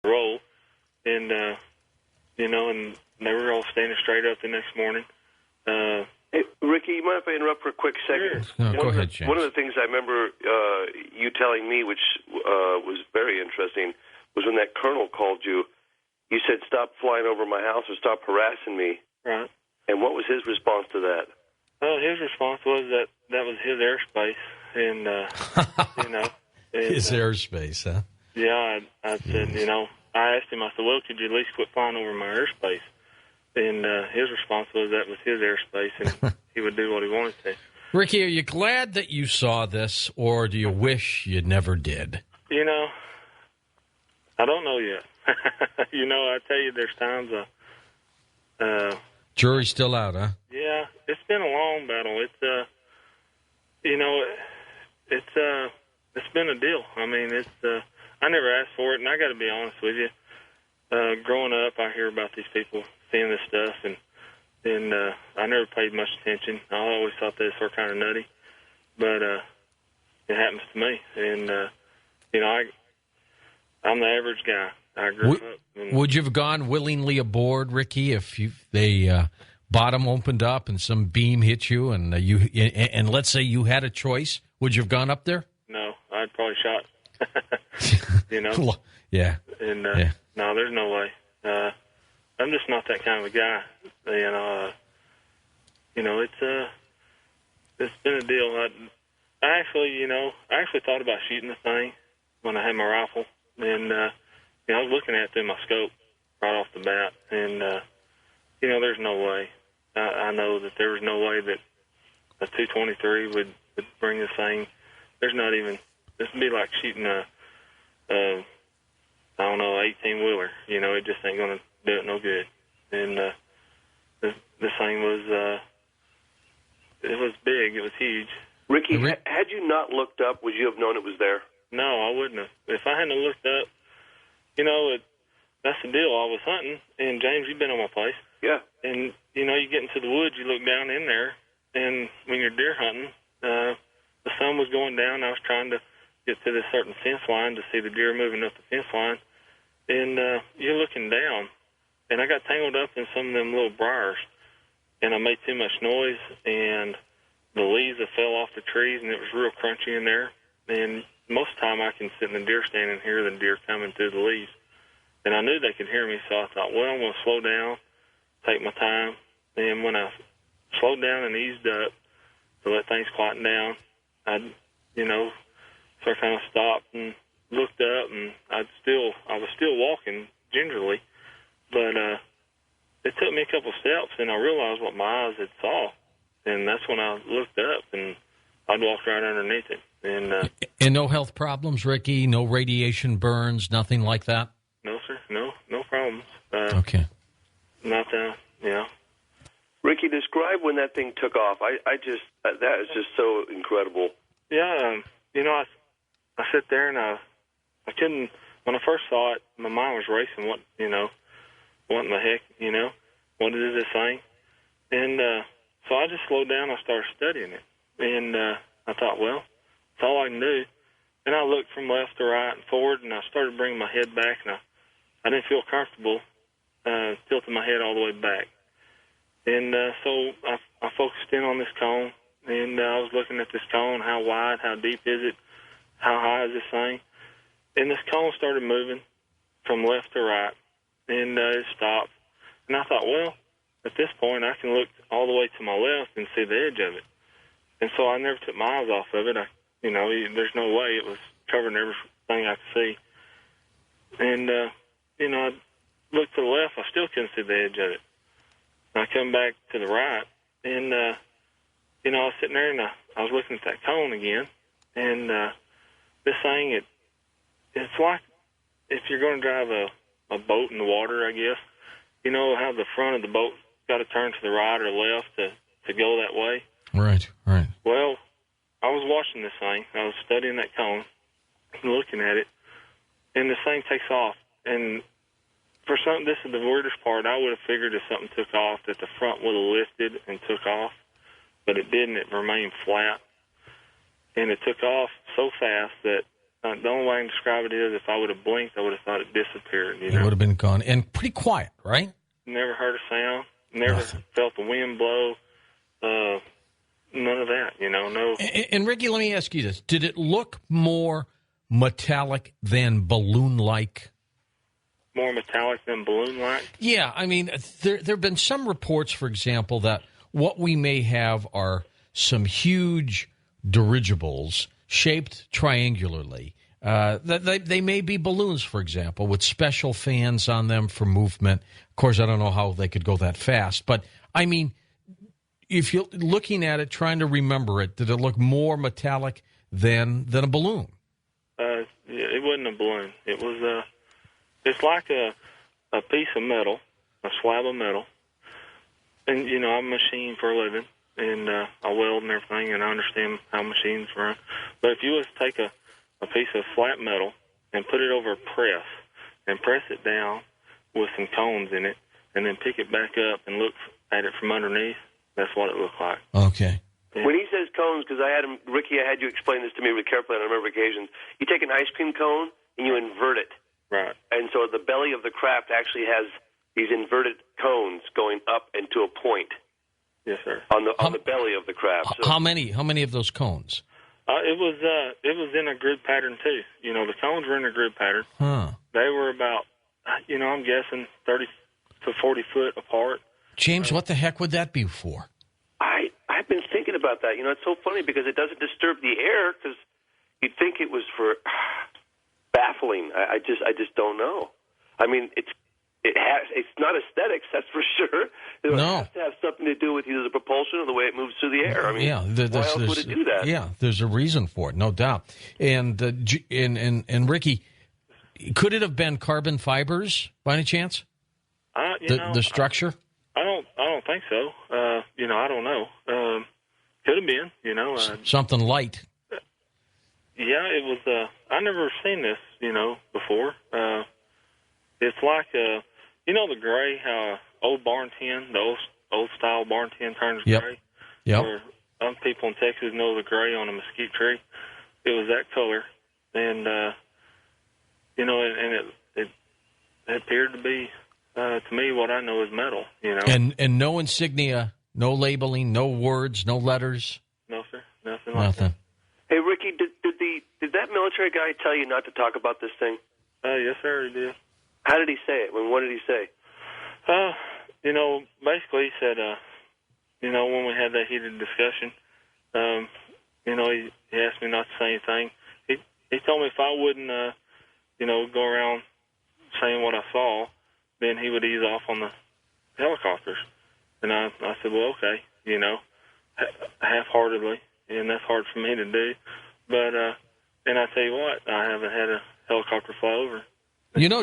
roll, and and they were all standing straight up the next morning. Hey, Ricky, you mind if I interrupt for a quick second? Sure. No, go ahead, James. One of the things I remember you telling me, which was very interesting, was when that colonel called you. You said, "Stop flying over my house or stop harassing me." Right. And what was his response to that? Well, his response was that was his airspace, and his airspace, huh? Yeah, I said, I asked him. I said, "Well, could you at least quit flying over my airspace?" And his response was that was his airspace, and he would do what he wanted to. Ricky, are you glad that you saw this, or do you wish you never did? I don't know yet. I tell you, there's times. Jury's still out, huh? Yeah, it's been a long battle. It's it's been a deal. I mean, I never asked for it, and I got to be honest with you. Growing up, I hear about these people seeing this stuff, and I never paid much attention. I always thought they were kind of nutty, but it happens to me, and I'm the average guy. I grew up. Would you have gone willingly aboard, Ricky, if they bottom opened up and some beam hit you, and and let's say you had a choice? Would you have gone up there? No, I'd probably shot. Yeah. And no, there's no way. I'm just not that kind of a guy. It's been a deal. I actually thought about shooting the thing when I had my rifle, and I was looking at it through my scope right off the bat, and there's no way. I know that there was no way that a 223 would bring this thing. There's not even. This would be like shooting a 18-wheeler. It just ain't going to do it no good. And this thing was, it was big. It was huge. Ricky, had you not looked up, would you have known it was there? No, I wouldn't have. If I hadn't looked up, that's the deal. I was hunting, and James, you've been on my place. Yeah. And, you get into the woods, you look down in there, and when you're deer hunting, the sun was going down. I was trying to get to this certain fence line to see the deer moving up the fence line, and you're looking down, and I got tangled up in some of them little briars, and I made too much noise, and the leaves that fell off the trees, and it was real crunchy in there, and most of the time I can sit in the deer stand and hear the deer coming through the leaves, and I knew they could hear me, so I thought, well, I'm going to slow down, take my time, and when I slowed down and eased up to let things quieten down, so I kind of stopped and looked up, and I was still walking gingerly, but it took me a couple steps, and I realized what my eyes had saw, and that's when I looked up, and I'd walked right underneath it. And no health problems, Ricky? No radiation burns, nothing like that? No, sir. No problems. Okay. Not Ricky, describe when that thing took off. That is just so incredible. Yeah, I sit there and I couldn't. When I first saw it, my mind was racing. What in the heck, what is this thing? And so I just slowed down. I started studying it, and I thought, well, it's all I can do. And I looked from left to right and forward, and I started bringing my head back, and I didn't feel comfortable tilting my head all the way back. And so I focused in on this cone, and I was looking at this cone, how wide, how deep is it, how high is this thing? And this cone started moving from left to right, and it stopped. And I thought, well, at this point, I can look all the way to my left and see the edge of it. And so I never took my eyes off of it. There's no way. It was covering everything I could see. And, I looked to the left. I still couldn't see the edge of it. And I come back to the right, and, I was sitting there, and I was looking at that cone again. And this thing, it's like if you're going to drive a boat in the water, I guess. You know how the front of the boat got to turn to the right or left to go that way? Right. Well, I was watching this thing. I was studying that cone and looking at it, and this thing takes off. And this is the weirdest part. I would have figured if something took off that the front would have lifted and took off, but it didn't. It remained flat. And it took off so fast that The only way I can describe it is if I would have blinked, I would have thought it disappeared. It would have been gone. And pretty quiet, right? Never heard a sound. Never felt the wind blow. None of that, no. And Ricky, let me ask you this. Did it look more metallic than balloon-like? More metallic than balloon-like? Yeah, I mean, there have been some reports, for example, that what we may have are some huge dirigibles shaped triangularly. They may be balloons, for example, with special fans on them for movement. Of course, I don't know how they could go that fast. But, I mean, if you're looking at it, trying to remember it, did it look more metallic than a balloon? It wasn't a balloon. It was it's like a piece of metal, a slab of metal. And, I'm a machine for a living, and I weld and everything, and I understand how machines run. But if you was to take a piece of flat metal and put it over a press and press it down with some cones in it and then pick it back up and look at it from underneath, that's what it looked like. Okay. When he says cones, because Ricky, I had you explain this to me really carefully on a number of occasions. You take an ice cream cone and you invert it. Right. And so the belly of the craft actually has these inverted cones going up and to a point. Yes, sir. On the belly of the craft. So, how many of those cones? It was in a grid pattern too. The cones were in a grid pattern. Huh. They were about, I'm guessing 30 to 40 foot apart. James, what the heck would that be for? I've been thinking about that. It's so funny because it doesn't disturb the air because you'd think it was for baffling. I just don't know. I mean, it's not aesthetics, that's for sure. It has to have something to do with either the propulsion or the way it moves through the air. I mean, why else would it do that? Yeah, there's a reason for it, no doubt. And Ricky, could it have been carbon fibers by any chance? The structure? I don't think so. I don't know. Could have been. Something light. Yeah, it was. I never seen this, before. It's like the gray, how old barn tin, the old style barn tin turns gray. Yep. Or some people in Texas know the gray on a mesquite tree. It was that color, and and it appeared to be to me what I know is metal. And no insignia, no labeling, no words, no letters. No, sir, nothing like that. Hey, Ricky, did that military guy tell you not to talk about this thing? Yes, sir, he did. How did he say it? What did he say? Basically he said, when we had that heated discussion, he asked me not to say anything. He told me if I wouldn't, go around saying what I saw, then he would ease off on the helicopters. And I said, well, okay, half-heartedly, and that's hard for me to do. But, and I tell you what, I haven't had a helicopter fly over.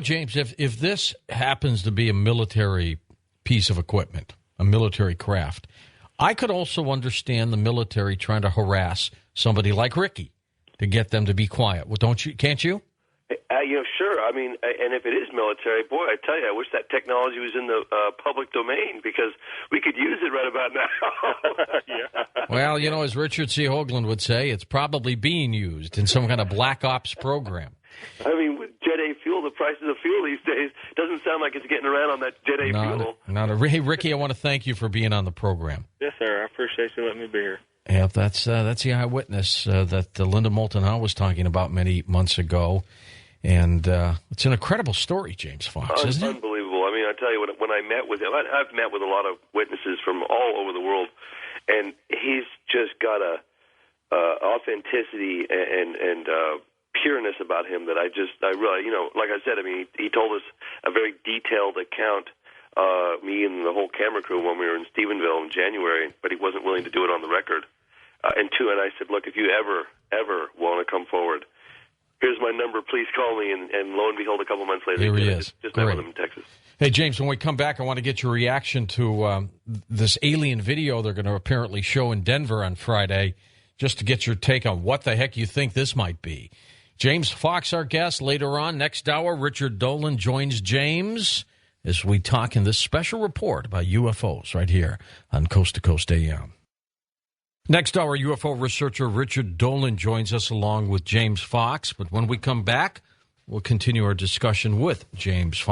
James, if this happens to be a military piece of equipment, a military craft, I could also understand the military trying to harass somebody like Ricky to get them to be quiet. Well, can't you? Sure. I mean, and if it is military, boy, I tell you, I wish that technology was in the public domain because we could use it right about now. Yeah. Well, as Richard C. Hoagland would say, it's probably being used in some kind of black ops program. I mean, with Jet A fuel, the prices of fuel these days doesn't sound like it's getting around on that Jet A fuel. Hey, Ricky, I want to thank you for being on the program. Yes, sir. I appreciate you letting me be here. Yeah, that's the eyewitness that Linda Moulton Howe was talking about many months ago. And it's an incredible story, James Fox, isn't it? Unbelievable. I mean, I tell you, when I met with him, I've met with a lot of witnesses from all over the world, and he's just got a authenticity and pureness about him that I really, like I said, I mean, he told us a very detailed account, me and the whole camera crew when we were in Stephenville in January, but he wasn't willing to do it on the record. And I said, look, if you ever want to come forward, here's my number. Please call me. And lo and behold, a couple months later, here he is. Just met with him in Texas. Hey, James, when we come back, I want to get your reaction to this alien video they're going to apparently show in Denver on Friday, just to get your take on what the heck you think this might be. James Fox, our guest. Later on, next hour, Richard Dolan joins James as we talk in this special report about UFOs right here on Coast to Coast AM. Next hour, UFO researcher Richard Dolan joins us along with James Fox. But when we come back, we'll continue our discussion with James Fox.